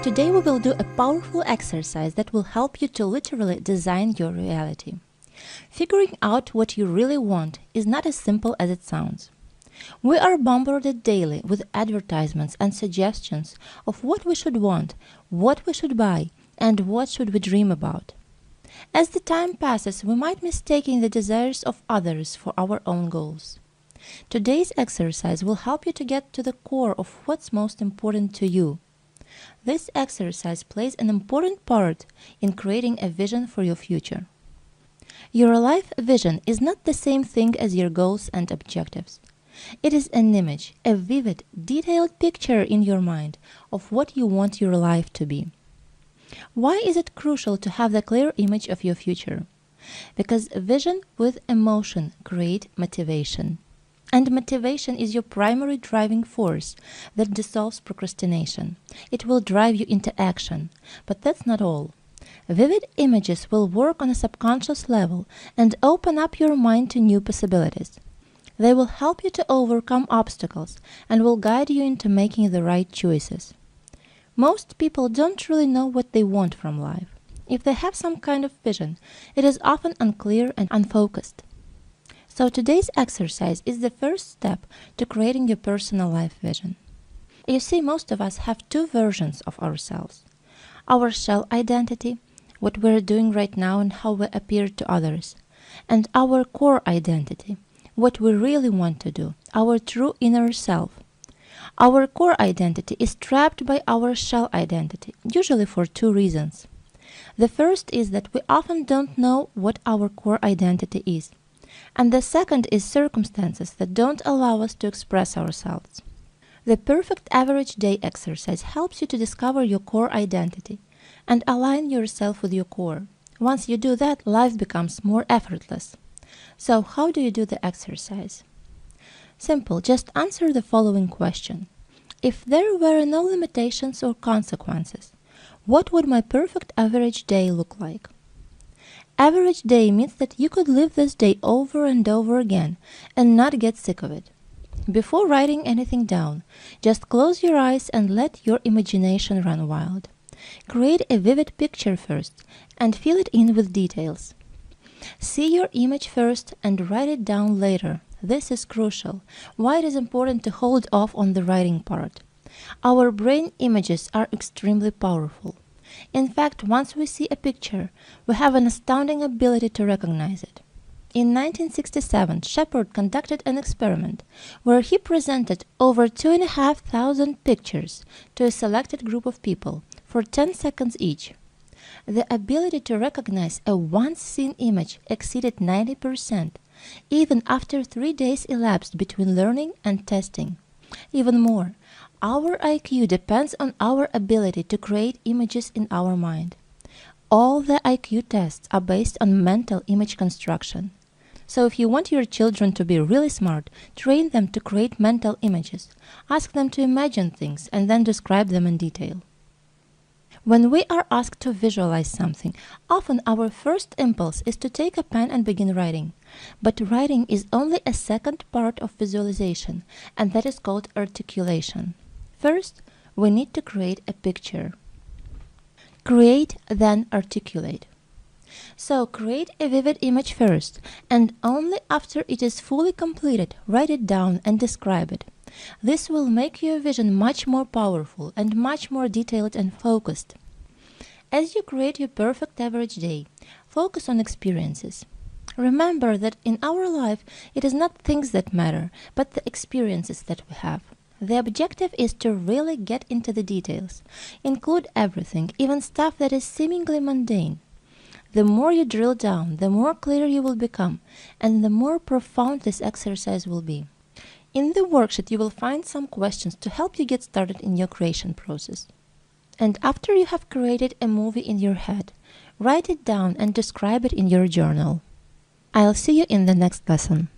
Today we will do a powerful exercise that will help you to literally design your reality. Figuring out what you really want is not as simple as it sounds. We are bombarded daily with advertisements and suggestions of what we should want, what we should buy, and what should we dream about. As the time passes, we might mistake the desires of others for our own goals. Today's exercise will help you to get to the core of what's most important to you. This exercise plays an important part in creating a vision for your future. Your life vision is not the same thing as your goals and objectives. It is an image, a vivid, detailed picture in your mind of what you want your life to be. Why is it crucial to have the clear image of your future? Because vision with emotion create motivation. And motivation is your primary driving force that dissolves procrastination. It will drive you into action. But that's not all. Vivid images will work on a subconscious level and open up your mind to new possibilities. They will help you to overcome obstacles and will guide you into making the right choices. Most people don't really know what they want from life. If they have some kind of vision, it is often unclear and unfocused. So today's exercise is the first step to creating your personal life vision. You see, most of us have two versions of ourselves. Our shell identity, what we're doing right now and how we appear to others, and our core identity, what we really want to do, our true inner self. Our core identity is trapped by our shell identity, usually for two reasons. The first is that we often don't know what our core identity is. And the second is circumstances that don't allow us to express ourselves. The Perfect Average Day exercise helps you to discover your core identity and align yourself with your core. Once you do that, life becomes more effortless. So how do you do the exercise? Simple, just answer the following question. If there were no limitations or consequences, what would my perfect average day look like? Average day means that you could live this day over and over again and not get sick of it. Before writing anything down, just close your eyes and let your imagination run wild. Create a vivid picture first and fill it in with details. See your image first and write it down later. This is crucial. Why it is important to hold off on the writing part. Our brain images are extremely powerful. In fact, once we see a picture, we have an astounding ability to recognize it. In 1967, Shepard conducted an experiment where he presented over 2,500 pictures to a selected group of people for 10 seconds each. The ability to recognize a once-seen image exceeded 90%, even after 3 days elapsed between learning and testing. Even more, our IQ depends on our ability to create images in our mind. All the IQ tests are based on mental image construction. So if you want your children to be really smart, train them to create mental images. Ask them to imagine things and then describe them in detail. When we are asked to visualize something, often our first impulse is to take a pen and begin writing. But writing is only a second part of visualization, and that is called articulation. First, we need to create a picture. Create, then articulate. So create a vivid image first, and only after it is fully completed, write it down and describe it. This will make your vision much more powerful and much more detailed and focused. As you create your perfect average day, focus on experiences. Remember that in our life, it is not things that matter, but the experiences that we have. The objective is to really get into the details. Include everything, even stuff that is seemingly mundane. The more you drill down, the more clear you will become, and the more profound this exercise will be. In the worksheet, you will find some questions to help you get started in your creation process. And after you have created a movie in your head, write it down and describe it in your journal. I'll see you in the next lesson.